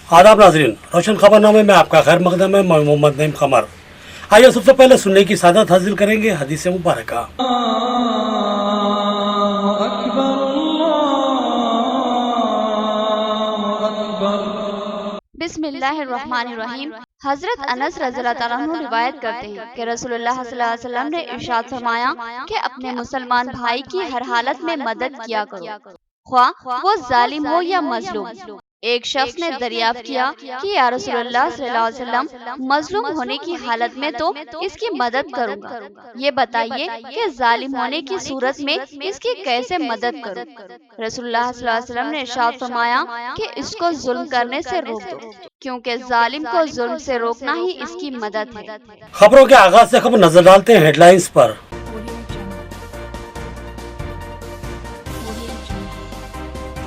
आदाब नाजरीन, रोशन खबरनामे में आपका खैर मकदम है। मैं मोहम्मद नईम कमर। आइए सबसे पहले सुनने की सादत हासिल करेंगे हदीस मुबारक। बिस्मिल्लाहिर्रहमानिर्रहीम। हजरत अनस रज़ियल्लाहु ताला अन्हु रिवायत करते हैं कि रसूलुल्लाह सल्लल्लाहु अलैहि वसल्लम ने इरशाद फरमाया कि अपने मुसलमान भाई की हर हालत में मदद किया करो, ख्वाह वो जालिम हो या मजलूम। एक शख्स ने दरियाफ्त किया कि या रसूलुल्लाह सल्लल्लाहु अलैहि वसल्लम, मजलूम होने की हालत में तो इसकी मदद करूंगा, ये बताइए कि जालिम होने की सूरत में इसकी कैसे मदद करूं। रसूलुल्लाह सल्लल्लाहु अलैहि वसल्लम ने इरशाद फरमाया कि इसको जुल्म करने से रोक दो, क्योंकि जालिम को जुल्म से रोकना ही इसकी मदद है। खबरों के आगाज से खबर नजर डालते हैं हेडलाइंस पर।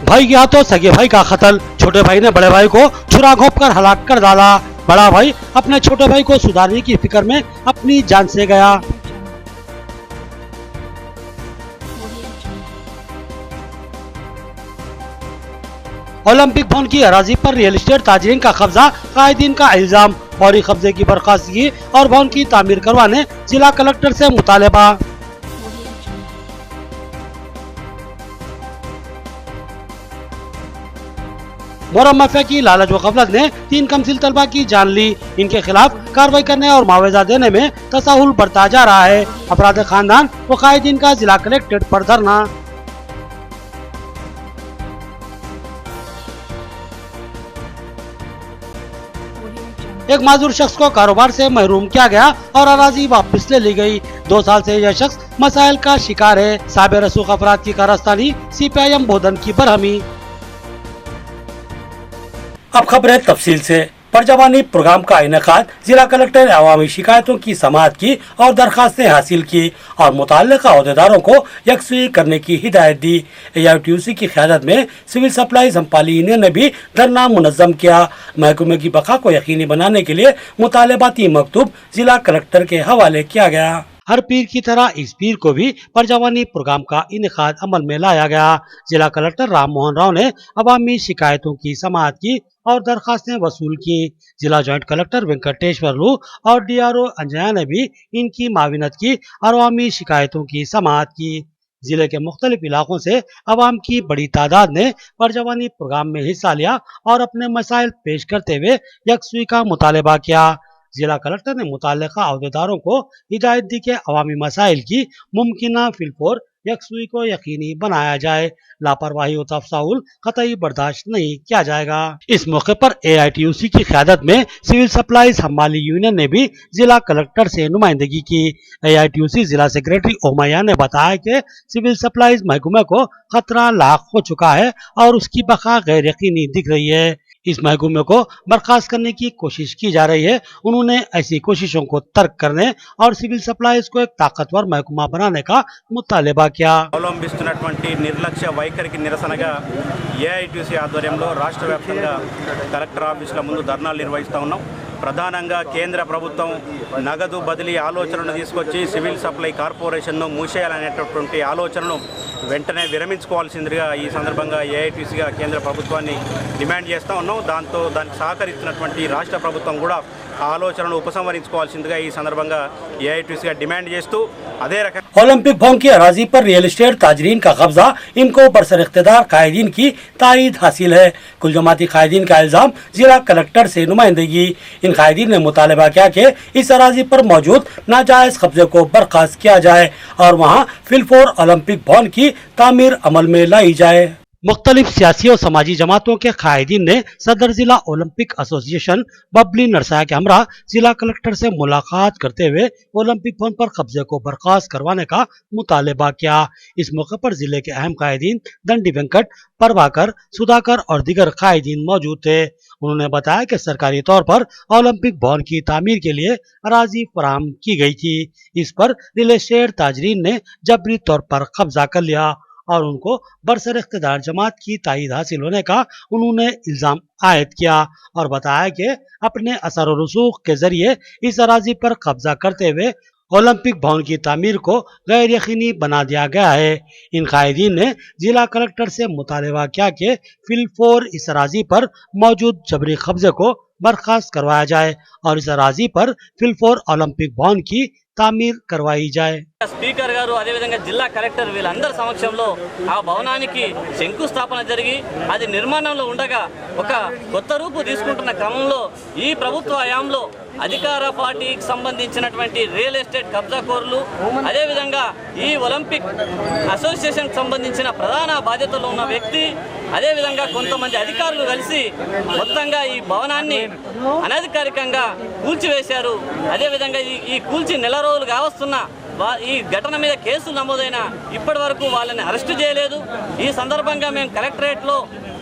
भाई के हाथों सगे भाई का कत्ल, छोटे भाई ने बड़े भाई को छुरा घोंप कर हलाक कर डाला। बड़ा भाई अपने छोटे भाई को सुधारने की फिक्र में अपनी जान से गया। ओलंपिक भवन की अराजी पर रियल एस्टेट ताजरीन का कब्जा, कायदीन का इल्जाम। फौरी कब्जे की बर्खास्तगी और भवन की तामीर करवाने जिला कलेक्टर से मुतालबा। मोहर्रम माफिया की लालच व गफलत ने 3 कमसिल तलबा की जान ली। इनके खिलाफ कार्रवाई करने और मुआवजा देने में तसाहुल बढ़ता जा रहा है। अपराध खानदान व कायदीन का जिला कलेक्ट्रेट पर धरना। एक माजूर शख्स को कारोबार से महरूम किया गया और अराजी वापस ले ली गई। 2 साल से यह शख्स मसाइल का शिकार है। साबिर रसूख अफराद की कारस्तानी, CPIM बोधन की बरहमी। अब खबरें तफसील से। परजवानी प्रोग्राम का इनेकाद, जिला कलेक्टर ने अवामी शिकायतों की समाअत की और दरखास्तें हासिल की और मुतल्लिका अहदेदारों को यकसुई करने की हिदायत दी। AITUC की क़यादत में सिविल सप्लाईज हमपाली यूनियन ने भी धरना मुनज़्ज़म किया। महकमे की बका को यकीनी बनाने के लिए मुतालबाती मकतूब जिला कलेक्टर के हवाले किया गया। हर पीर की तरह इस पीर को भी परजवानी प्रोग्राम का इनेकाद अमल में लाया गया। जिला कलेक्टर राम मोहन राव ने अवामी शिकायतों की समाअत की और दरखास्तें वसूल की। जिला जॉइंट कलेक्टर वेंकटेश्वर लू और DRO अंजया ने भी इनकी माविनत की और अवामी शिकायतों की समाअत की। जिले के मुख्तलिफ इलाकों से अवाम की बड़ी तादाद ने परजवानी प्रोग्राम में हिस्सा लिया और अपने मसाइल पेश करते हुए यकसुई का मुतालबा किया। जिला कलेक्टर ने मुतल्लिका अहदेदारों को हिदायत दी कि अवामी मसाइल की मुमकिना फिलफौर यकसुई को यकीनी बनाया जाए। लापरवाही और तफसाहुल कतई बर्दाश्त नहीं किया जाएगा। इस मौके पर AITUC की क़यादत में सिविल सप्लाईज हमाली यूनियन ने भी जिला कलेक्टर से नुमाइंदगी की। AITUC जिला सेक्रेटरी ओमैया ने बताया कि सिविल सप्लाईज महकमे को खतरा लाक हो चुका है और उसकी बका गैर यकीनी दिख रही है। इस महकमे को बर्खास्त करने की कोशिश की जा रही है। उन्होंने ऐसी कोशिशों को तर्क करने और सिविल सप्लाईज को एक ताकतवर महकमा बनाने का मुतालबा किया। అవలంబిస్తున్నటువంటి నిర్లక్ష్య వైఖరికి నిరసనగా AITUC ఆధ్వర్యంలో రాష్ట్ర వ్యాప్తంగా కలెక్టర్ ఆఫీసుల ముందు ధర్నాలు నిర్వహిస్తూ ఉన్నాం. ప్రధానంగా కేంద్ర ప్రభుత్వం నగదు బదిలీ ఆలోచనను తీసుకొచ్చి సివిల్ సప్లై కార్పొరేషన్ను మూసేయాలనేటటువంటి ఆలోచనను వెంటనే విరమించుకోవాల్సిందిగా ఈ సందర్భంగా AITUCగా కేంద్ర ప్రభుత్వాన్ని డిమాండ్ చేస్తూ ఉన్నాం. దానికి సహకరిస్తున్నటువంటి రాష్ట్ర ప్రభుత్వం కూడా ఆ ఆలోచనను ఉపసంహరించుకోవాల్సిందిగా ఈ సందర్భంగా AITUCగా డిమాండ్ చేస్తూ అదే రకంగా ओलंपिक भवन की अराजी पर रियल एस्टेट ताजरीन का कब्जा, इनको बरसर इख्तियार कायदीन की तायीद हासिल है। कुल जमाती कायदीन का इल्जाम, जिला कलेक्टर से नुमाइंदगी। इन कायदीन ने मुतालबा किया कि इस अराजी पर मौजूद नाजायज कब्जे को बर्खास्त किया जाए और वहाँ फिलफौर ओलंपिक भवन की तामीर अमल में लाई जाए। मुख्तलिफ सियासी और समाजी जमातों के कायदीन ने सदर जिला ओलंपिक एसोसिएशन बबली नरसाया के हमरा जिला कलेक्टर से मुलाकात करते हुए ओलंपिक भवन पर कब्जे को बर्खास्त करवाने का मुतालबा किया। इस मौके पर जिले के अहम कायदीन दंडी वेंकट, प्रभाकर, सुधाकर और दीगर कायदीन मौजूद थे। उन्होंने बताया कि सरकारी तौर पर ओलंपिक भवन की तामीर के लिए अराजी फराहम की गई थी। इस पर रियल एस्टेट ताजरीन ने जबरी तौर पर कब्जा कर लिया और उनको बरसर इख्तियार जमात की तायीद हासिल होने का उन्होंने इल्जाम आयद किया और बताया कि अपने असर और रसूख के जरिए इस अराजी पर कब्जा करते हुए ओलंपिक भवन की तामीर को गैर यकीनी बना दिया गया है। इन कायदीन ने जिला कलेक्टर से मुतालबा किया कि फिलफोर इस अराजी पर मौजूद जबरी कब्जे को बर्खास्त करवाया जाए और इस अराजी पर फिलफोर ओलंपिक भवन की तामीर करवाई जाए। స్పీకర్ గారు అదేవిధంగా జిల్లా కలెక్టర్ వీళ్ళందరి సమక్షంలో ఆ భవనానికి శంకుస్థాపన జరిగి అది నిర్మాణంలో ఉండగా ఒక కొత్త రూపు తీసుకుంటున్న క్రమంలో ఈ ప్రభుత్వ హయాంలో అధికార పార్టీకి సంబంధించినటువంటి రియల్ ఎస్టేట్ కబ్జాకోరులు అదేవిధంగా ఈ ఒలింపిక్ అసోసియేషన్కి సంబంధించిన ప్రధాన బాధ్యతలు ఉన్న వ్యక్తి అదేవిధంగా కొంతమంది అధికారులు కలిసి మొత్తంగా ఈ భవనాన్ని అనధికారికంగా కూల్చివేశారు. అదేవిధంగా ఈ కూల్చి నెల రోజులు కావస్తున్న ఈ ఘటన మీద కేసులు నమోదైన ఇప్పటి వరకు వాళ్ళని అరెస్టు చేయలేదు. ఈ సందర్భంగా మేము కలెక్టరేట్లో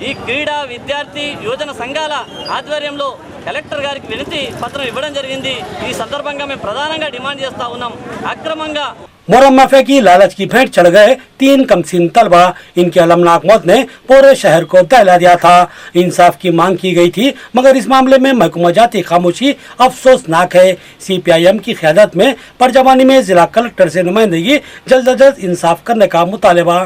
ఈ క్రీడా విద్యార్థి యువజన సంఘాల ఆధ్వర్యంలో కలెక్టర్ గారికి వినతి పత్రం ఇవ్వడం జరిగింది. ఈ సందర్భంగా మేము ప్రధానంగా డిమాండ్ చేస్తా ఉన్నాం. అక్రమంగా मोहर्रम माफिया की लालच की भेंट चढ़ गए 3 कमसिन तलबा। इनकी अलमनाक मौत ने पूरे शहर को दहला दिया था। इंसाफ की मांग की गई थी मगर इस मामले में महकमा जाती खामोशी अफसोसनाक है। CPIM की क़यादत में परजवानी में जिला कलेक्टर से नुमाइंदगी जल्द अज जल्द इंसाफ करने का मुतालबा।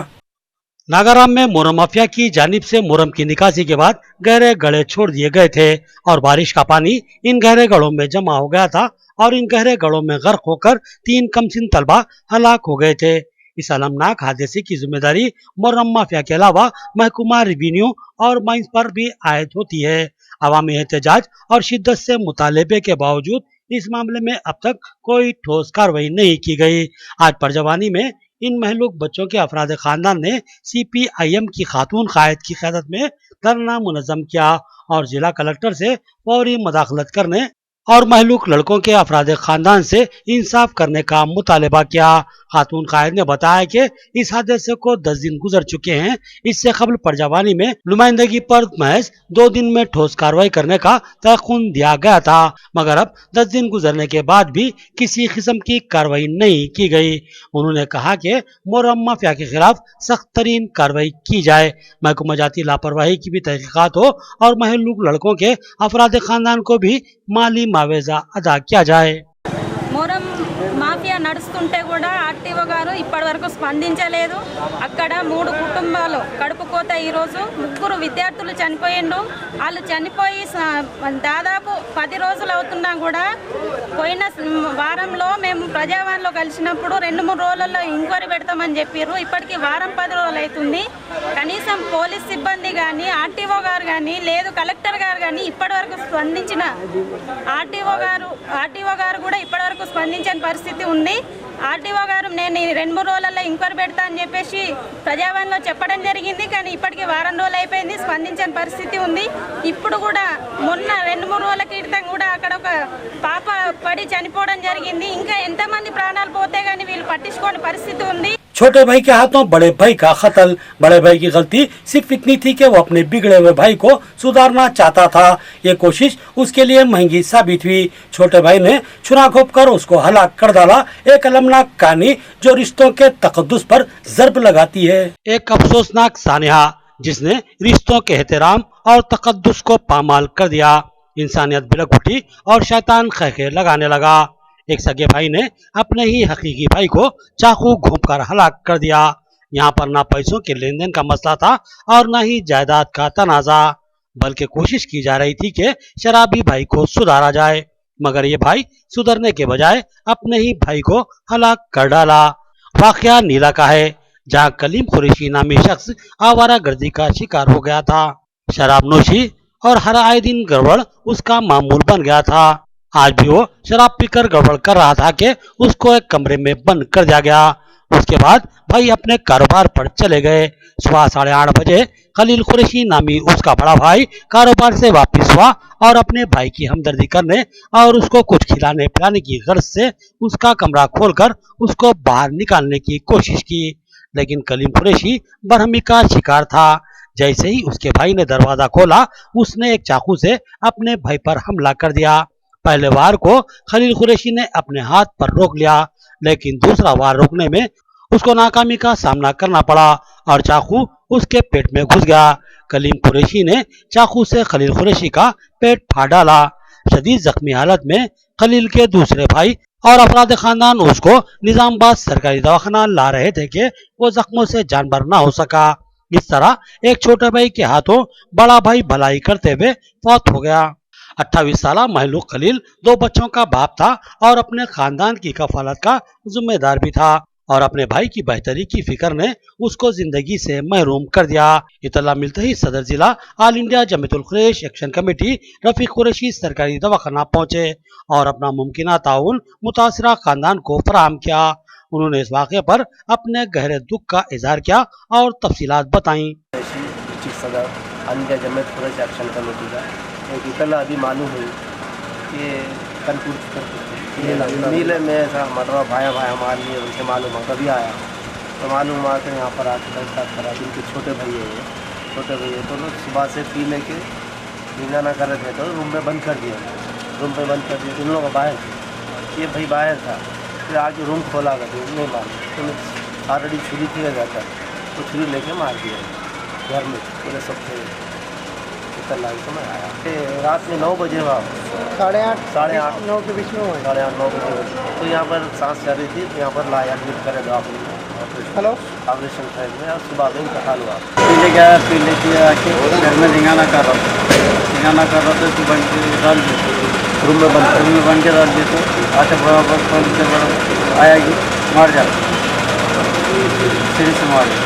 नागाराम में मोहर्रम माफिया की जानिब से मुहर्रम की निकासी के बाद गहरे गड्ढे छोड़ दिए गए थे और बारिश का पानी इन गहरे गड्ढों में जमा हो गया था और इन गहरे गड्ढों में गर्क होकर 3 कमसिन तलबा हलाक हो गए थे। इस अलमनाक हादसे की जिम्मेदारी मुहर्रम माफिया के अलावा महकमा रेवेन्यू और माइंस पर भी आयद होती है। अवामी एहतजाज और शिद्दत से मुतालबे के बावजूद इस मामले में अब तक कोई ठोस कार्रवाई नहीं की गई। आज परजवानी में इन महलूक बच्चों के अफराद खानदान ने CPIM की खातून कायद की क़यादत में धरना मुनज़्ज़म किया और जिला कलेक्टर से फौरी मदाखलत करने और महलूक लड़कों के अफराद खानदान से इंसाफ करने का मुतालबा किया। खातून कायद ने बताया कि इस हादसे को 10 दिन गुजर चुके हैं। इससे कबल परजवानी में नुमाइंदगी पर महज 2 दिन में ठोस कार्रवाई करने का तयक़ुन दिया गया था मगर अब 10 दिन गुजरने के बाद भी किसी किस्म की कार्रवाई नहीं की गई। उन्होंने कहा कि मुहर्रम माफिया के खिलाफ सख्त तरीन कार्रवाई की जाए, महकमा जाती लापरवाही की भी तहकीकात हो और महलूक लड़कों के अफराद खानदान को भी माली मावेजा अदा किया जाए। మొహరం మాఫియా నడుస్తుంటే కూడా ఆర్టీఓ గారు ఇప్పటి వరకు స్పందించలేదు. అక్కడ 3 కుటుంబాలు కడుపు కోత. ఈరోజు 3 విద్యార్థులు చనిపోయిండు. వాళ్ళు చనిపోయి దాదాపు 10 రోజులు అవుతున్నా కూడా పోయిన వారంలో మేము ప్రజావాణిలో కలిసినప్పుడు 2-3 రోజుల్లో ఎంక్వైరీ పెడతామని చెప్పారు. ఇప్పటికి వారం 10 రోజులు అవుతుంది. కనీసం పోలీస్ సిబ్బంది కానీ ఆర్టీఓ గారు కానీ లేదు కలెక్టర్ గారు కానీ ఇప్పటి వరకు స్పందించిన ఆర్టీఓ గారు కూడా ఇప్పటి వరకు స్పందించని పరిస్థితి ఉంది. ఆర్టీఓ గారు నేను 2-3 రోజుల్లో ఎంక్వైరీ పెడతా అని చెప్పేసి ప్రజావాణిలో చెప్పడం జరిగింది. కానీ ఇప్పటికి వారం రోజులు అయిపోయింది, స్పందించని పరిస్థితి ఉంది. ఇప్పుడు కూడా మొన్న 2-3 రోజుల క్రితం కూడా అక్కడ ఒక పాప పడి చనిపోవడం జరిగింది. ఇంకా ఎంతమంది ప్రాణాలు పోతే కానీ వీళ్ళు పట్టించుకోని పరిస్థితి ఉంది. छोटे भाई के हाथों बड़े भाई का कत्ल। बड़े भाई की गलती सिर्फ इतनी थी कि वो अपने बिगड़े हुए भाई को सुधारना चाहता था। ये कोशिश उसके लिए महंगी साबित हुई। छोटे भाई ने छुरा घोंप कर उसको हलाक कर डाला। एक अलमनाक कहानी जो रिश्तों के तकद्दुस पर ज़र्ब लगाती है। एक अफसोसनाक सानिहा जिसने रिश्तों के एहतराम और तकद्दुस को पामाल कर दिया। इंसानियत बिलक उठी और शैतान खैखे लगाने लगा। एक सगे भाई ने अपने ही हकीकी भाई को चाकू घोंपकर हलाक कर दिया। यहाँ पर ना पैसों के लेन देन का मसला था और न ही जायदाद का तनाजा, बल्कि कोशिश की जा रही थी कि शराबी भाई को सुधारा जाए मगर ये भाई सुधरने के बजाय अपने ही भाई को हलाक कर डाला। वाकया नीला का है जहाँ कलीम कुरैशी नामी शख्स आवारा गर्दी का शिकार हो गया था। शराब नोशी और हर आए दिन गड़बड़ उसका मामूल बन गया था। आज भी वो शराब पीकर गड़बड़ कर रहा था कि उसको एक कमरे में बंद कर दिया गया। उसके बाद भाई अपने कारोबार पर चले गए। सुबह 8:30 बजे खलील कुरैशी नामी उसका बड़ा भाई कारोबार से वापस हुआ और अपने भाई की हमदर्दी करने और उसको कुछ खिलाने पिलाने की गर्ज से उसका कमरा खोलकर उसको बाहर निकालने की कोशिश की, लेकिन कलीम कुरैशी बरहमी का शिकार था। जैसे ही उसके भाई ने दरवाजा खोला उसने एक चाकू से अपने भाई पर हमला कर दिया। पहले वार को खलील कुरैशी ने अपने हाथ पर रोक लिया लेकिन दूसरा वार रोकने में उसको नाकामी का सामना करना पड़ा और चाकू उसके पेट में घुस गया। कलीम कुरैशी ने चाकू से खलील कुरैशी का पेट फाड़ डाला। शदीद जख्मी हालत में खलील के दूसरे भाई और अपराध खानदान उसको निजामाबाद सरकारी दवाखाना ला रहे थे कि वो जख्मों से जानबर न हो सका। इस तरह एक छोटे भाई के हाथों बड़ा भाई भलाई करते हुए फौत हो गया। 28 साल महलूक खलील 2 बच्चों का बाप था और अपने खानदान की कफालत का जिम्मेदार भी था, और अपने भाई की बेहतरी की फिक्र ने उसको जिंदगी से महरूम कर दिया। इतला मिलते ही सदर जिला all India Jamiatul Quraish action committee Rafiq Qureshi सरकारी दवाखाना पहुंचे और अपना मुमकिन ताउन मुतासरा खानदान को फराहम किया। उन्होंने इस वाक़े पर अपने गहरे दुख का इजहार किया और तफसीलात बताई। सदर all India Jamiat Quraish action committee का एक इतला अभी मालूम हुई कि नीले में ऐसा मतलब भाया हमारे लिए उनसे मालूम है, कभी आया तो मालूम हुआ कि यहाँ पर आके दस्तखत करा। इनके छोटे भाई है तो लोग सुबह से पी लेके पीना ना कर रहे थे तो रूम में बंद कर दिया तो उन लोगों का बाहर थे, ये भाई बाहर था, फिर आके रूम खोला गया नहीं मालूम तो ऑलरेडी छुरी किया जाता तो छुरी लेके मार दिया घर में पूरे सब थे। तो मैं आया रात में 9 बजे वहाँ 8:30 9 के बीच में 8:30 9 बजे तो यहाँ पर सांस चल रही थी तो यहाँ पर लाया एडमिट करे दो हेलो ऑपरेशन साइड में और सुबह में इंतकाल हुआ। पी लेके आके घर में धिंगाना कर रहा था तो बन के डाल देते रूम में बन के डाल देते आटे बराबर आया कि मार जाता सीढ़ी से मार।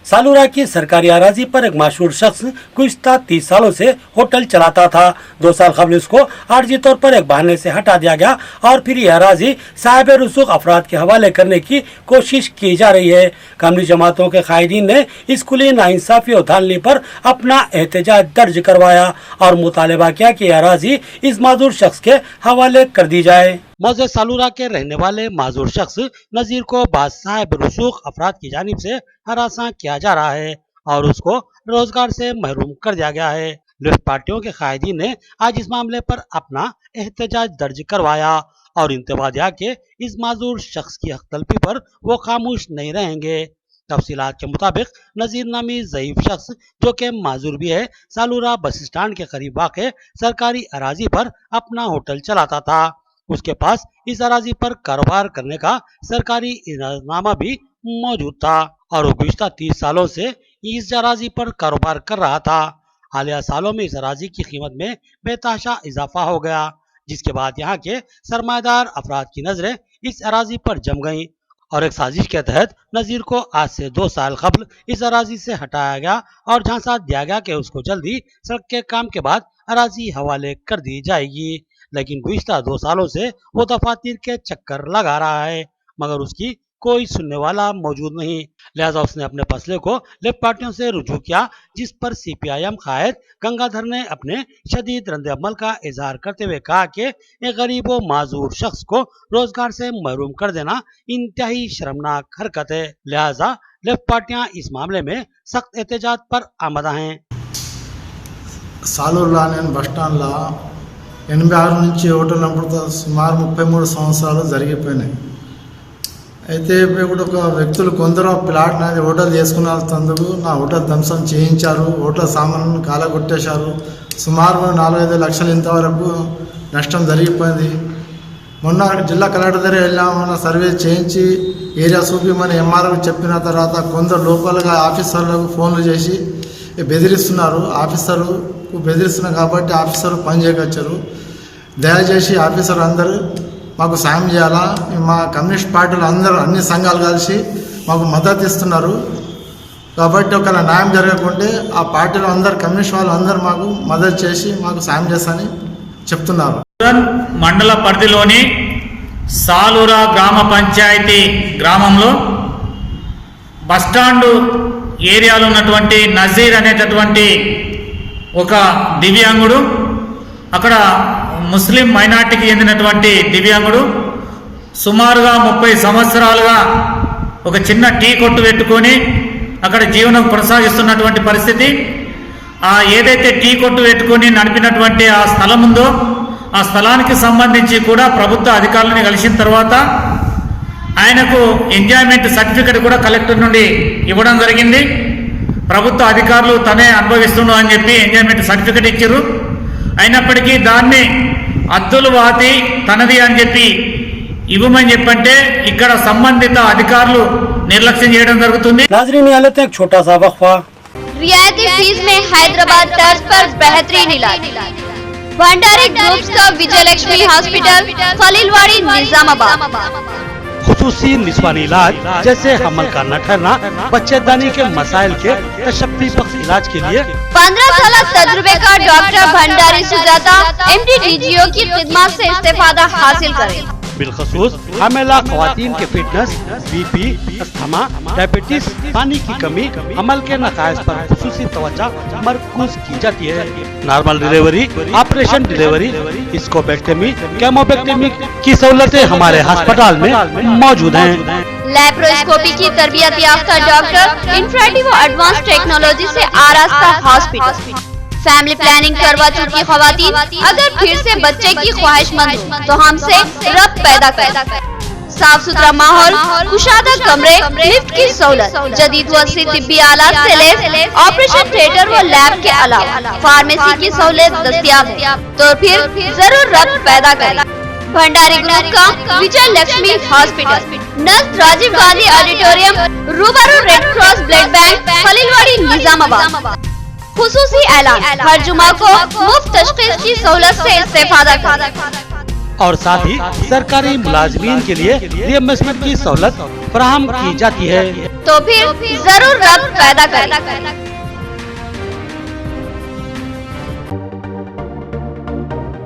सालूरा की सरकारी अराजी पर एक मशहूर शख्स गुज़िश्ता 30 सालों से होटल चलाता था। 2 साल कबल उसको आर्जी तौर पर एक बहाने से हटा दिया गया और फिर यह अराजी साहिब रसूख अफराद के हवाले करने की कोशिश की जा रही है। कमरी जमातों के कायदीन ने स्कूली नाइंसाफी और धांधली पर अपना एहतजाज दर्ज करवाया और मुतालबा किया कि यह अराजी इस माजूर शख्स के हवाले कर दी जाए। मौजे सालूरा के रहने वाले माजूर शख्स नजीर को बाद साहिब रसूख अफराद की जानिब से हरासा किया जा रहा है और उसको रोजगार से महरूम कर दिया गया है। लेफ्ट पार्टियों के कायदीन ने आज इस मामले पर अपना एहतजाज दर्ज करवाया और इंतबा दिया कि इस माजूर शख्स की हक तलफी पर वो खामोश नहीं रहेंगे। तफसीलात के मुताबिक नजीर नामी ज़ईफ शख्स जो कि माजूर भी है, सालूरा बस स्टैंड के करीब वाक़े सरकारी अराजी पर अपना होटल चलाता था। उसके पास इस अराजी पर कारोबार करने का सरकारी इजाज़तनामा भी मौजूद था और वो गुज़िश्ता 30 सालों से इस अराजी पर कारोबार कर रहा था। हालिया सालों में इस अराजी की कीमत में बेतहाशा इजाफा हो गया, जिसके बाद यहाँ के सरमायादार अफराद की नजरें इस अराजी पर जम गईं और एक साजिश के तहत नजीर को आज से 2 साल कबल इस अराजी से हटाया गया और झांसा दिया गया कि उसको जल्दी सड़क के काम के बाद अराजी हवाले कर दी जाएगी। लेकिन गुज़िश्ता 2 सालों से वो दफातर के चक्कर लगा रहा है मगर उसकी कोई सुनने वाला मौजूद नहीं। लिहाजा उसने अपने फैसले को लेफ्ट पार्टियों से रुजू किया, जिस पर CPIM कायद गंगाधर ने अपने शदीद रद्द-ए-अमल का इजहार करते हुए कहा कि एक गरीब व माजूर शख्स को रोजगार से महरूम कर देना इंतहाई शर्मनाक हरकत है। लिहाजा लेफ्ट पार्टियां इस मामले में सख्त एहतजाज पर आमदा हैं। సాలూరులో నేను బస్ స్టాండ్లో 86 నుంచి హోటల్ నడుపుతూ సుమారు 33 సంవత్సరాలు జరిగిపోయినాయి. అయితే ఇప్పుడు ఒక వ్యక్తులు కొందరు ప్లాట్ నాది హోటల్ చేసుకున్నందుకు నా హోటల్ ధ్వంసం చేయించారు, హోటల్ సామాన్లను కాలగొట్టేశారు. సుమారు 4-5 లక్షలు ఇంతవరకు నష్టం జరిగిపోయింది. మొన్న జిల్లా కలెక్టర్ దగ్గర వెళ్ళామన్న సర్వే చేయించి ఏరియా చూపిమని ఎంఆర్ఓ చెప్పిన తర్వాత కొందరు లోకల్గా ఆఫీసర్లకు ఫోన్లు చేసి బెదిరిస్తున్నారు. ఆఫీసర్కు బెదిరిస్తున్నారు కాబట్టి ఆఫీసర్ పని చేయకొచ్చారు. దయచేసి ఆఫీసర్ అందరూ మాకు సాయం చేయాలా. మా కమ్యూనిస్ట్ పార్టీలు అందరూ అన్ని సంఘాలు కలిసి మాకు మద్దతు ఇస్తున్నారు కాబట్టి ఒకవేళ న్యాయం జరగకుంటే ఆ పార్టీలో అందరు కమ్యూనిస్ట్ వాళ్ళు అందరూ మాకు మద్దతు చేసి మాకు సాయం చేస్తారని చెప్తున్నారు. మండల పరిధిలోని సాలూరా గ్రామ పంచాయతీ గ్రామంలో బస్టాండు ఏరియాలో ఉన్నటువంటి నజీర్ అనేటటువంటి ఒక దివ్యాంగుడు, అక్కడ ముస్లిం మైనార్టీకి చెందినటువంటి దివ్యాంగుడు సుమారుగా 30 సంవత్సరాలుగా ఒక చిన్న టీ కొట్టు పెట్టుకొని అక్కడ జీవనం కొనసాగిస్తున్నటువంటి పరిస్థితి. ఏదైతే టీ కొట్టు పెట్టుకొని నడిపినటువంటి ఆ స్థలం ఉందో ఆ స్థలానికి సంబంధించి కూడా ప్రభుత్వ అధికారులను కలిసిన తర్వాత ఆయనకు ఎంజాయ్మెంట్ సర్టిఫికెట్ కూడా కలెక్టర్ నుండి ఇవ్వడం జరిగింది. ప్రభుత్వ అధికారులు తనే అనుభవిస్తున్నాం అని చెప్పి ఎంజాయ్మెంట్ సర్టిఫికెట్ ఇచ్చారు. అయినప్పటికీ దాన్ని అద్దులు వాతి తనది అని చెప్పి ఇవ్వమని చెప్పంటే ఇక్కడ సంబంధిత అధికారులు నిర్లక్ష్యం చేయడం జరుగుతుంది. नाजरीन यहाँ लेते हैं एक छोटा सा वक्फा। रियायती फीस में हैदराबाद तर्ज पर बेहतरीन इलाज। भंडारी ग्रुप्स का विजय लक्ष्मी हॉस्पिटल, खलीलवाड़ी, निजामाबाद। खुसूसी निस्वानी इलाज जैसे हमल का न ठहरना, बच्चेदानी के मसाइल के तशफ़्फ़ी बख्श इलाज के लिए 15 साल तजुर्बे का डॉक्टर भंडारी सुजाता MD-DGO की खिदमत से इस्तेफादा हासिल करें। बिलखसूस हमेला ख़वातीन के फिटनेस, BP, अस्थमा, डायबिटीज, पानी की कमी, अमल के नकायस पर खुसूसी तवज्जो मरकूज की जाती है। नॉर्मल डिलीवरी, ऑपरेशन डिलीवरी, स्कोपेक्टमी, केमोपेक्टमी की सहूलतें हमारे अस्पताल में मौजूद हैं। लैप्रोस्कोपी की तरबियत याफ्ता डॉक्टर इंफ्राटिव एडवांस टेक्नोलॉजी से आरास्ता हॉस्पिटल। फैमिली प्लानिंग करवा चुकी खवातीन अगर फिर से बच्चे की ख्वाहिशमंद हो तो हमसे रब्त पैदा करें। साफ सुथरा माहौल, कुशादा कमरे, लिफ्ट की सहूलत, जदीद वसी तिब्बी आलात से लैस ऑपरेशन थिएटर व लैब के अलावा फार्मेसी की सहूलत दस्तियाब है, तो फिर जरूर रब्त पैदा करें। भंडारी ग्रुप का विजय लक्ष्मी हॉस्पिटल, नज़द राजीव गांधी ऑडिटोरियम, रूबरू red cross blood bank, Khaleelwadi, Nizamabad. खुसूसी ऐलान, हर जुमा को मुफ्त तशखीस की सहूलत से इस्तेफादा करें। और साथ ही सरकारी मुलाजमीन के लिए रिएम्बर्समेंट की सहूलत फराहम की जाती है, तो फिर जरूर रब्त पैदा करें।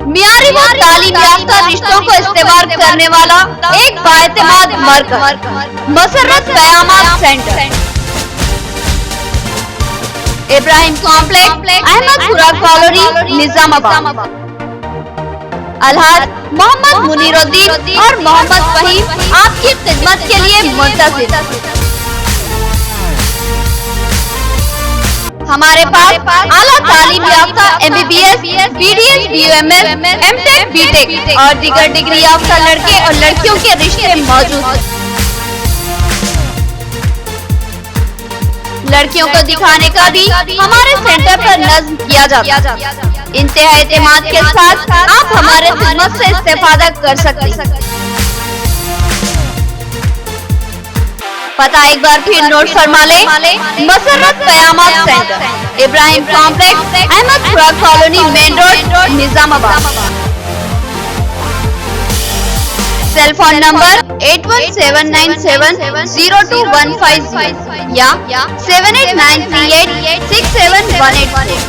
मियारी व तालीम याफ्ता रिश्तों को इस्तेमाल करने वाला एक बाएतमाद मरकज, मसर्रत क़यामत centre, Ibrahim complex, Ahmedpura colony, Nizamabad. अलहाज मोहम्मद मुनीरुद्दीन और मोहम्मद फहीम आपकी खिदमत के लिए मुंतज़िर। हमारे पास आला तालीम याफ्ता MBBS, BDS, BUMS, MTech, BTech और दीगर डिग्री याफ्ता लड़के और लड़कियों के रिश्ते मौजूद हैं। लड़कियों को दिखाने का भी हमारे सेंटर पर नज़्म किया जाता है। इंतहा एतमाद के साथ आप हमारे खिदमत से इस्तेफादा कर सकते हैं। पता एक बार फिर नोट फरमा ले, मसर्रत क़यामत centre, Ibrahim complex, Ahmedpura colony, main road, Nizamabad. Cell phone number 8179702150 या 7893867181।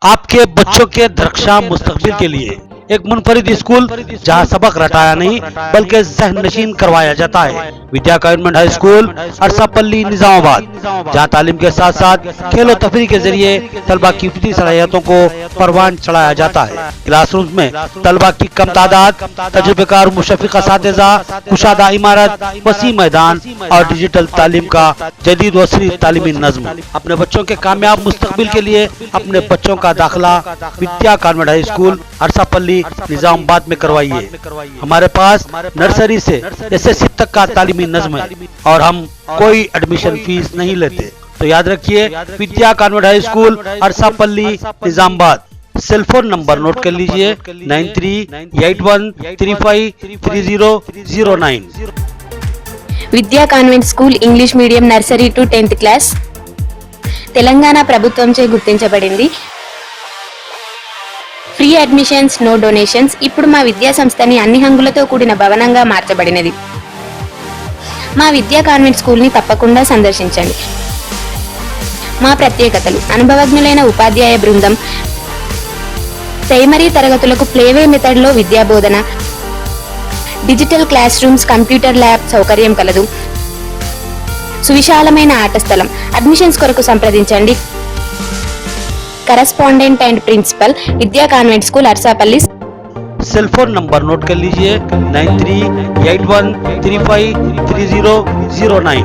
आपके बच्चों के दरख्शां मुस्तकबिल के लिए एक मुनफरिद स्कूल जहां सबक रटाया नहीं बल्कि ज़हन नशीन करवाया जाता है। विद्या government high school, Arasapalli, Nizamabad, जहां तालीम के साथ साथ खेलो तफरी के जरिए तलबा की फितरी सलाहियतों को परवान चढ़ाया जाता है। क्लासरूम में तलबा की कम तादाद, तजुर्बेकार मुशफ़िक़ असातिज़ा, कुशादा इमारत, वसी मैदान और डिजिटल तालीम का जदीद वसी तालीमी नज़्म। अपने बच्चों के कामयाब मुस्तकबिल के लिए अपने बच्चों का दाखिला विद्या government high school, Arasapalli, Nizamabad में करवाइए। हमारे पास नर्सरी से SSC तक का तालीमी नज़्म है और हम कोई एडमिशन फीस नहीं लेते। तो याद रखिए, Vidya convent high school, Arasapalli, Nizamabad. Cell phone number note कर लीजिए 9381353009। Vidya convent school English medium nursery to 10th class Telangana ప్రభుత్వంచే గుర్తించబడింది. Free admissions, no donations. ఇప్పుడు మా విద్యా సంస్థని అన్ని హంగులతో కూడిన భవనంగా మార్చబడినది. మా విద్యా కాన్వెంట్ స్కూల్ని తప్పకుండా సందర్శించండి. మా ప్రత్యేకతలు: అనుభవజ్ఞులైన ఉపాధ్యాయ బృందం, ప్రైమరీ తరగతులకు ప్లేవే మెథడ్లో విద్యా బోధన, digital classrooms, computer lab సౌకర్యం కలదు. సువిశాలమైన ఆట స్థలం. అడ్మిషన్స్ కొరకు సంప్రదించండి. Correspondent and principal, Vidya convent school, Arsapalli. Cell phone number note कर लीजिए 9381353009।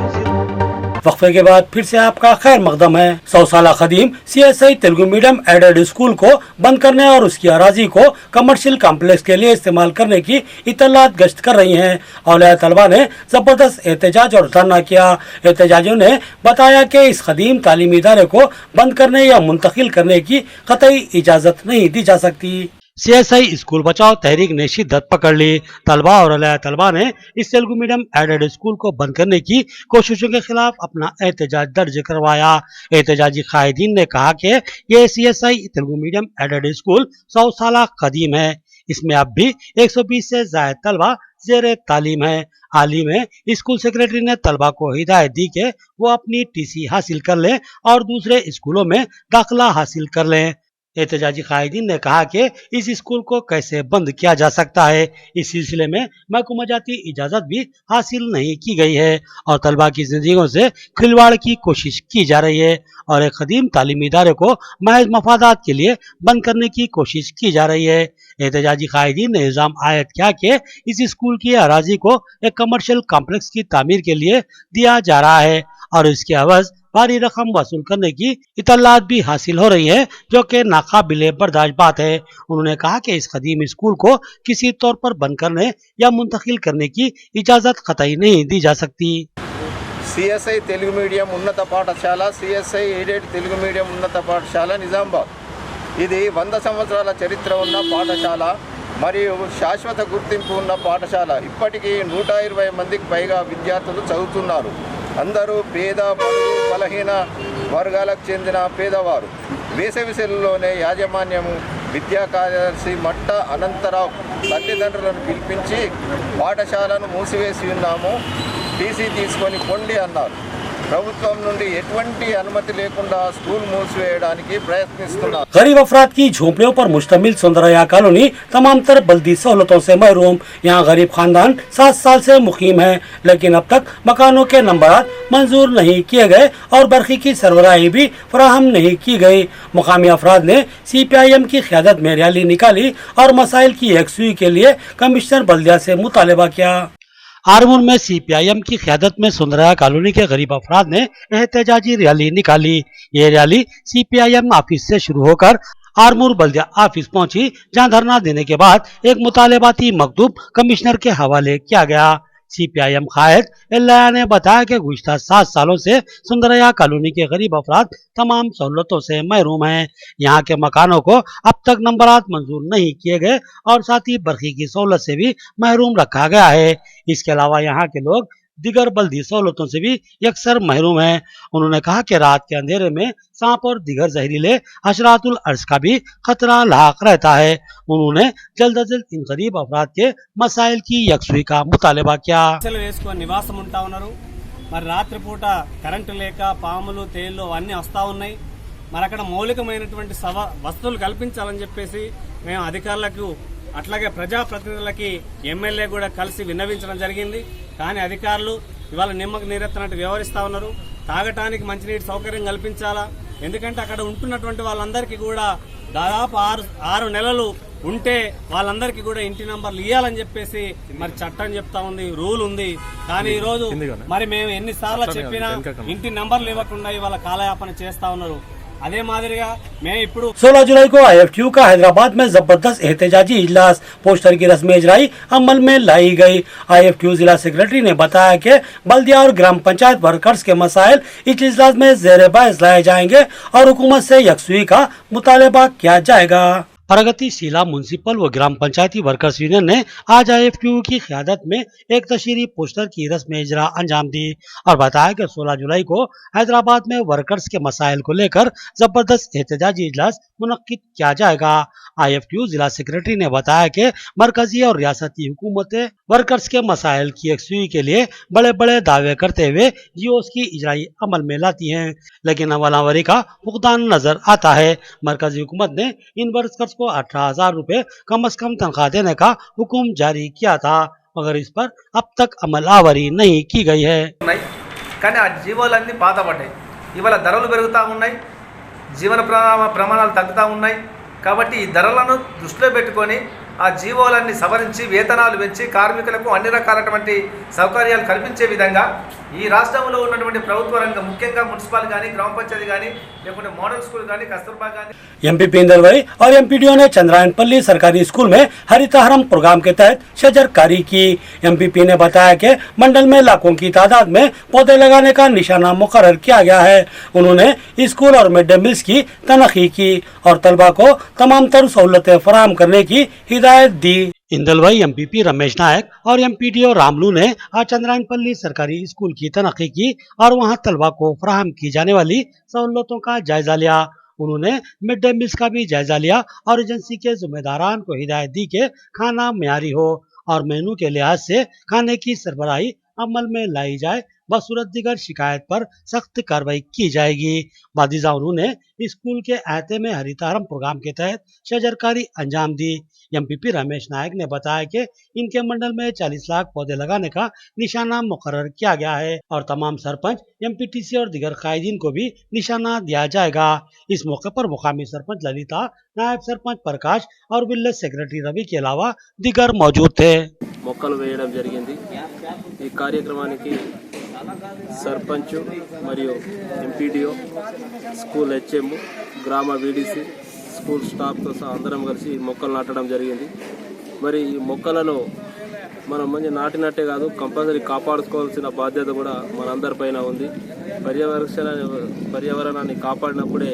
वक्फे के बाद फिर से आपका खैर मकदम है। 100 साल कदीम CSI Telugu medium aided school को बंद करने और उसकी अराजी को कमर्शियल कॉम्प्लेक्स के लिए इस्तेमाल करने की इतलात गश्त कर रही हैं। औलिया तलबा ने जबरदस्त एहतजाज और धरना किया। एहतजाजियों ने बताया कि इस कदीम तालीमी इदारे को बंद करने या मुंतकिल करने की कतई इजाज़त नहीं दी जा सकती। सीएसआई स्कूल बचाओ तहरीक ने शिद्दत पकड़ ली। तलबा और अलैया तलबा ने इस तेलुगु मीडियम एडेड स्कूल को बंद करने की कोशिशों के खिलाफ अपना एहतजाज दर्ज करवाया। एहतजाजी कायदीन ने कहा कि ये CSI Telugu medium aided school 100 साल कदीम है। इसमें अब भी 120 से ज्यादा तलबा जेर तालीम है। हाल ही में स्कूल सेक्रेटरी ने तलबा को हिदायत दी कि वो अपनी टीसी हासिल कर लें और दूसरे स्कूलों में दाखिला हासिल कर लें। एहतजाजी कायदीन ने कहा कि इस स्कूल को कैसे बंद किया जा सकता है। इस सिलसिले में महकूमा जाती इजाजत भी हासिल नहीं की गई है और तलबा की जिंदगियों से खिलवाड़ की कोशिश की जा रही है और एक कदीम तालीमी इदारे को महज मफादात के लिए बंद करने की कोशिश की जा रही है। एहतजाजी कायदीन ने इल्जाम आयद किया कि इस स्कूल की अराजी को एक कमर्शियल कॉम्प्लेक्स की तामीर के लिए दिया जा रहा है और इसके अवज भारी रकम वसूल करने की इतलात भी हासिल हो रही है, जो कि नाकाबिले बर्दाश्त बात है। उन्होंने कहा कि इस कदीम स्कूल को किसी तौर पर बंद करने या मुंतकिल करने की इजाजत कतई नहीं दी जा सकती। सीएसआई तेलुगु मीडियम ఉన్నత పాఠశాల सीएसआई एडेड తెలుగు మీడియం ఉన్నత పాఠశాల నిజామాబాద్ ఇది 100 సంవత్సరాల చరిత్ర ఉన్న పాఠశాల మరియు శాశ్వత గుర్తింపు ఉన్న పాఠశాల ఇప్పటికీ 120 మందికి పైగా విద్యార్థులు చదువుతున్నారు అందరూ పేద బడుగు బలహీన వర్గాలకు చెందిన పేదవారు వేసవి సెలవుల్లోనే యాజమాన్యము విద్యా కార్యదర్శి మట్ట అనంతరావు తల్లిదండ్రులను పిలిపించి పాఠశాలను మూసివేసి ఉన్నాము టీసీ తీసుకొని పొండి అన్నారు ప్రభుత్వం నుండి ఎటువంటి అనుమతి లేకుండా స్కూల్ మూసివేయడానికి ప్రయత్నిస్తున్నారు। गरीब अफराद की झोंपड़ियों पर मुश्तमिल सुंदरया कॉलोनी तमाम तरह बल्दी सहूलतों से महरूम। यहाँ गरीब खानदान 7 साल से मुकीम है, लेकिन अब तक मकानों के नंबरात मंजूर नहीं किए गए और बरखी की सरबराही भी फराहम नहीं की गई। मुकामी अफराद ने CPIM की क़यादत में रैली निकाली और मसाइल की यकसुई के लिए कमिश्नर बल्दिया से मुतालबा किया। आरमूर में CPIM की क़यादत में सुंदरया कॉलोनी के गरीब अफराद ने एहतजाजी रैली निकाली। ये रैली CPIM ऑफिस से शुरू होकर आरमूर बल्दिया ऑफिस पहुंची, जहां धरना देने के बाद एक मुतालबाती मकतूब कमिश्नर के हवाले किया गया। CPIM कायद एल्लाया ने बताया कि गुज़िश्ता 7 सालों से सुंदरया कॉलोनी के गरीब अफराद तमाम सहूलतों से महरूम हैं। यहाँ के मकानों को अब तक नंबरात मंजूर नहीं किए गए और साथ ही बरखी की सहूलत से भी महरूम रखा गया है। इसके अलावा यहाँ के लोग दिगर बल्दी सहूलतों से भी यकसर महरूम हैं। उन्होंने कहा कि रात के अंधेरे में सांप और दिगर जहरीले हशरातुल अर्ज का भी खतरा लाक रहता है। उन्होंने जल्द अज जल्द इन गरीब अफराद के मसाइल की यकसुई का मुतालबा किया। నివాసం ఉంటా ఉన్నారు మరి రాత్రిపూట కరెంటు లేక పాములు తేళ్లు అన్నీ వస్తూ ఉన్నాయి మరి అక్కడ మౌలికమైనటువంటి వస్తువులు కల్పించాలని చెప్పేసి మేము అధికారులకు అట్లాగే ప్రజాప్రతినిధులకి ఎమ్మెల్యే కూడా కలిసి విన్నవించడం జరిగింది। కానీ అధికారులు ఇవాళ నిమ్మకు నీరెత్తనట్టు వ్యవహరిస్తూ ఉన్నారు। తాగటానికి మంచినీటి సౌకర్యం కల్పించాలా, ఎందుకంటే అక్కడ ఉంటున్నటువంటి వాళ్ళందరికీ కూడా దాదాపు 6 నెలలు ఉంటే వాళ్ళందరికీ కూడా ఇంటి నంబర్లు ఇవ్వాలని చెప్పేసి మరి చట్టం చెప్తా ఉంది, రూల్ ఉంది। కానీ ఈ రోజు మరి మేము ఎన్నిసార్లు చెప్పినా ఇంటి నంబర్లు ఇవ్వకుండా ఇవాళ కాలయాపన చేస్తా ఉన్నారు। అదే మాదిరిగా మేము ఇప్పుడు 16 जुलाई को IFTU का हैदराबाद में जबरदस्त एहतजाजी इजलास पोस्टर की रस्म इजराई अमल में लाई गई। IFTU जिला सेक्रेटरी ने बताया कि बल्दिया और ग्राम पंचायत वर्कर्स के मसाइल इस इजलास में ज़ेर बहस लाए जाएंगे और हुकूमत से यकसुई का मुतालबा किया जाएगा। प्रगतिशीला म्युनिसिपल व ग्राम पंचायती वर्कर्स यूनियन ने आज IFTU की क़यादत में एक तशरीही पोस्टर की रस्म इजरा अंजाम दी और बताया कि 16 जुलाई को हैदराबाद में वर्कर्स के मसाइल को लेकर जबरदस्त एहतजाजी इजलास मुनक्किद किया जाएगा। IFTU जिला सेक्रेटरी ने बताया कि मरकजी और रियासती हुकूमतें वर्कर्स के मसाइल की यकसुई के लिए बड़े बड़े दावे करते हुए जियोस की इजराई अमल में लाती हैं, लेकिन अमलावरी का फुकदान नजर आता है। मरकजी हुकूमत ने इन वर्कर्स को 18,000 रुपए कम अज कम तनख्वाह देने का हुक्म जारी किया था, मगर इस पर अब तक अमलावरी नहीं की गई है। కానీ ఆ జీవోలన్నీ పాతబడ్డాయి, ఇవాళ ధరలు పెరుగుతూ ఉన్నాయి, జీవన ప్రమాణాలు తగ్గుతూ ఉన్నాయి। కాబట్టి ఈ ధరలను దృష్టిలో పెట్టుకొని ఆ జీవోలన్నీ సవరించి వేతనాలు పెంచి కార్మికులకు అన్ని రకాలైనటువంటి సౌకర్యాలు కల్పించే విధంగా ఈ రాష్ట్రంలో ఉన్నటువంటి ప్రభుత్వ రంగం ముఖ్యంగా మున్సిపల్ కానీ గ్రామ పంచాయతీ కానీ లేకుంటే మోడల్ స్కూల్ కానీ కస్తూర్బా కానీ एमपी इंदलवाई और एमपीडीओ ने चंद्रायनपल्ली सरकारी स्कूल में हरितहरम प्रोग्राम के तहत शजरकारी की। एमपीपी ने बताया कि मंडल में लाखों की तादाद में पौधे लगाने का निशाना मुकर्रर किया गया है। उन्होंने स्कूल और मिड डे मील्स की तनखी की और तलबा को तमाम तर सहूलतें फराहम करने की हिदायत दी। इंदलवाई एमपीपी रमेश नायक और एमपीडीओ रामलू ने आज चंद्रायनपल्ली सरकारी स्कूल की तनखी की और वहां तलबा को फराहम की जाने वाली सहूलतों का जायजा लिया। उन्होंने मिड डे मील्स का भी जायजा लिया और एजेंसी के जिम्मेदारान को हिदायत दी कि खाना म्यारी हो और मेनू के लिहाज से खाने की सरबराही अमल में लाई जाए। बसूरत दिगर शिकायत पर सख्त कार्रवाई की जाएगी। बादिजा उन्होंने स्कूल के अहते में हरितहरम प्रोग्राम के तहत शजरकारी अंजाम दी। एमपीपी रमेश नायक ने बताया कि इनके मंडल में 40 लाख पौधे लगाने का निशाना मुकर्रर किया गया है और तमाम सरपंच, एमपीटीसी और दिगर कायदीन को भी निशाना दिया जाएगा। इस मौके पर मुकामी सरपंच ललिता, नायब सरपंच प्रकाश और विलेज सेक्रेटरी रवि के अलावा दिगर मौजूद थे। మొక్కలు వేయడం జరిగింది। ఈ కార్యక్రమానికి సర్పంచ్ మరియు ఎంపీడీఓ, స్కూల్ హెచ్ఎం, గ్రామ వీడీసీ, స్కూల్ స్టాఫ్తో సహా అందరం కలిసి మొక్కలు నాటడం జరిగింది। మరి ఈ మొక్కలను మనం మంచి నాటినట్టే కాదు, కంపల్సరీ కాపాడుకోవాల్సిన బాధ్యత కూడా మనందరిపైన ఉంది। పర్యావరణాన్ని కాపాడినప్పుడే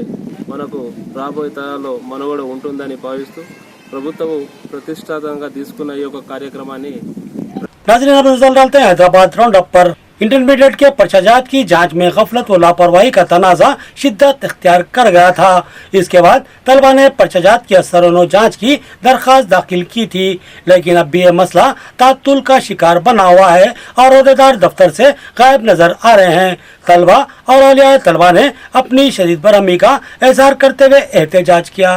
మనకు రాబోయే తరాల్లో మనుగడ ఉంటుందని భావిస్తూ ప్రభుత్వం ప్రతిష్టాత్మకంగా తీసుకున్న ఈ యొక్క కార్యక్రమాన్ని नाज़रीन अब नजर डालते हैं हैदराबाद राउंड अप पर। इंटरमीडिएट के पर्चाजात की जांच में गफलत व लापरवाही का तनाजा शिद्दत इख्तियार कर गया था। इसके बाद तलबा ने पर्चाजात की असरनो जांच की दरखास्त दाखिल की थी, लेकिन अब भी ये मसला तातुल का शिकार बना हुआ है और अहदेदार दफ्तर से गायब नजर आ रहे हैं। तलबा और औलिया तलबा ने अपनी शदीद बरहमी का इजहार करते हुए एहतजाज किया।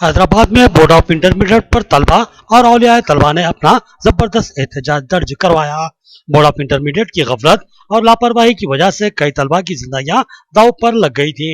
हैदराबाद में बोर्ड ऑफ इंटरमीडिएट पर तलबा और औलिया तलबा ने अपना जबरदस्त एहतजाज दर्ज करवाया। बोर्ड ऑफ इंटरमीडिएट की गफलत और लापरवाही की वजह से कई तलबा की जिंदगियां दांव पर लग गई थी।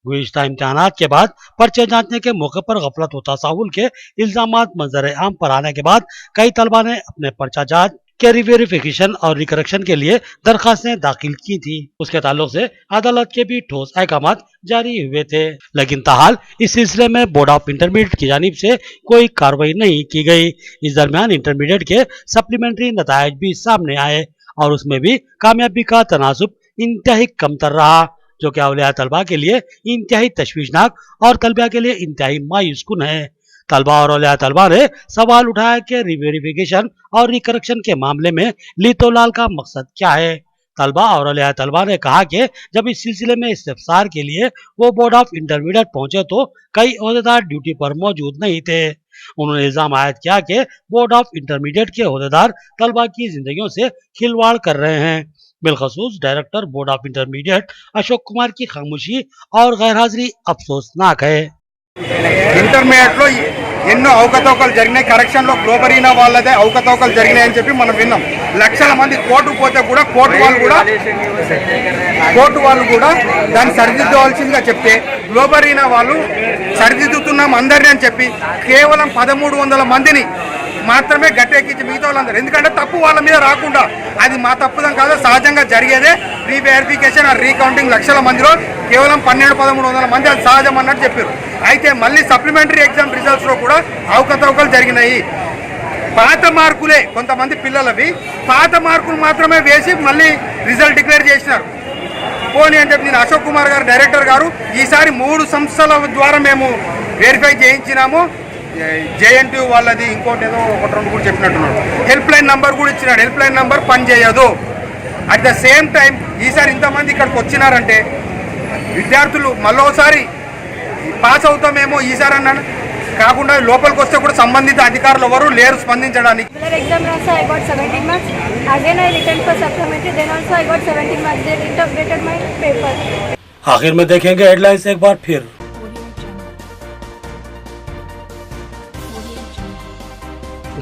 गुज़िश्ता इम्तिहानात के बाद पर्चे जांचने के मौके पर गफलत व तसाहुल के इल्जामात मंजर आम पर आने के बाद कई तलबा ने अपने पर्चा जांच के रिवेरिफिकेशन और रिकरेक्शन के लिए दरखास्तें दाखिल की थी। उसके ताल्लुक से अदालत के भी ठोस अहकामात जारी हुए थे, लेकिन ताहाल इस सिलसिले में बोर्ड ऑफ इंटरमीडिएट की जानिब से कोई कार्रवाई नहीं की गई। इस दरमियान इंटरमीडिएट के सप्लीमेंट्री नतायज भी सामने आए और उसमें भी कामयाबी का तनासुब इंतहाई कमतर रहा, जो कि औलिया तलबा के लिए इंतहाई तशवीशनाक और तलबा के लिए इंतहाई मायूस कुन है। तलबा और औलिया तलबा ने सवाल उठाया कि रिवेरिफिकेशन और रिकरेक्शन के मामले में लीतोलाल का मकसद क्या है। तलबा और औलिया तलबा ने कहा कि जब इस सिलसिले में इस्तिफसार के लिए वो बोर्ड ऑफ इंटरमीडिएट पहुंचे तो कई ओहदेदार ड्यूटी पर मौजूद नहीं थे। उन्होंने इल्जाम आयद किया कि बोर्ड ऑफ इंटरमीडिएट के ओहदेदार तलबा की जिंदगियों से खिलवाड़ कर रहे हैं। बिलखसूस director board of intermediate Ashok Kumar की खामोशी और गैर हाजिरी अफसोसनाक है। ఇంటర్మీడియట్లో ఎన్నో అవకతవకలు జరిగినాయి, కరెక్షన్లో గ్లోబరీనా వాళ్ళదే అవకతవకలు జరిగినాయని చెప్పి మనం విన్నాం। లక్షల మంది కోర్టుకు పోతే కూడా కోర్టు వాళ్ళు కూడా దాన్ని సరిదిద్దవలసిందిగా చెప్తే గ్లోబరీనా వాళ్ళు సరిదిద్దుతున్నాం అందరినీ అని చెప్పి కేవలం 1300 మందిని మాత్రమే గట్టెక్కించి మిగతా వాళ్ళందరూ, ఎందుకంటే తప్పు వాళ్ళ మీద రాకుండా, అది మా తప్పుదం కాదు, సహజంగా జరిగేదే రీవెరిఫికేషన్ ఆ రీకౌంటింగ్ లక్షల మందిలో కేవలం 1200-1300 మంది అది సహజం అన్నట్టు చెప్పారు। అయితే మళ్ళీ సప్లిమెంటరీ ఎగ్జామ్ రిజల్ట్స్లో కూడా అవకతవకలు జరిగినాయి। పాత మార్కులే కొంతమంది పిల్లలవి పాత మార్కులు మాత్రమే వేసి మళ్ళీ రిజల్ట్ డిక్లేర్ చేసినారు। పోనీ అని చెప్పి నేను అశోక్ కుమార్ గారు డైరెక్టర్ గారు ఈసారి 3 సంస్థల ద్వారా మేము వెరిఫై చేయించినాము। జేఎన్టీయూ వాళ్ళది ఇంకోటి ఏదో 1-2 కూడా చెప్పినట్టున్నాడు, హెల్ప్ లైన్ నెంబర్ కూడా ఇచ్చినాడు, హెల్ప్ లైన్ నెంబర్ పనిచేయదు। అట్ ద సేమ్ టైం ఈసారి ఇంతమంది ఇక్కడికి వచ్చినారంటే విద్యార్థులు మళ్ళోసారి పాస్ అవుతామేమో ఈసారి అన్నాను కాకుండా లోపలికి వస్తే కూడా సంబంధిత అధికారులు ఎవరు లేరు స్పందించడానికి। एग्जाम रासा I got 17 marks. Again I returned for supplementary. Then also I got 17 marks. They interpreted my paper. आखिर में देखेंगे हेडलाइंस एक बार फिर।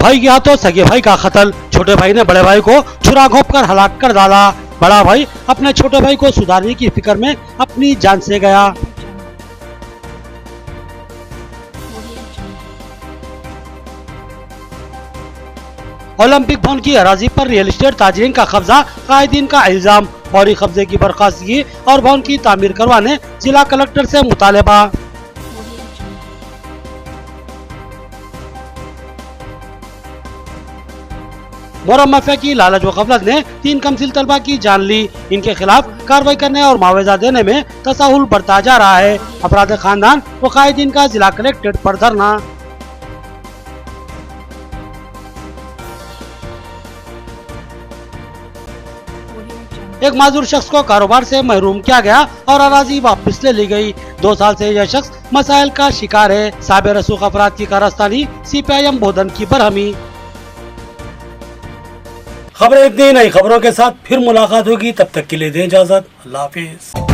भाई गया तो सगे भाई का कत्ल, छोटे भाई ने बड़े भाई को छुरा घोंप कर हलाक कर डाला। बड़ा भाई अपने छोटे भाई को सुधारने की फिक्र में अपनी जान से गया। ओलंपिक भवन की अराजी पर रियल एस्टेट ताजरीन का कब्जा, कायदीन का इल्जाम, फौरी कब्जे की बर्खास्तगी और भवन की तामीर करवाने जिला कलेक्टर से मुतालबा। मोहर्रम माफिया की लालच व गफलत ने 3 कमसिल तलबा की जान ली। इनके खिलाफ कार्रवाई करने और मुआवजा देने में तसाहुल बरता जा रहा है। अपराध खानदान व कायदीन का जिला कलेक्ट्रेट पर धरना। एक माजूर शख्स को कारोबार से महरूम किया गया और अराजी वापस ले ली गई। 2 साल से यह शख्स मसाइल का शिकार है। साबिर रसूख अफराद की कारस्तानी, CPIM बोधन की बरहमी। खबरें इतनी, नई खबरों के साथ फिर मुलाकात होगी, तब तक के लिए दें इजाजत। अल्लाह हाफिज।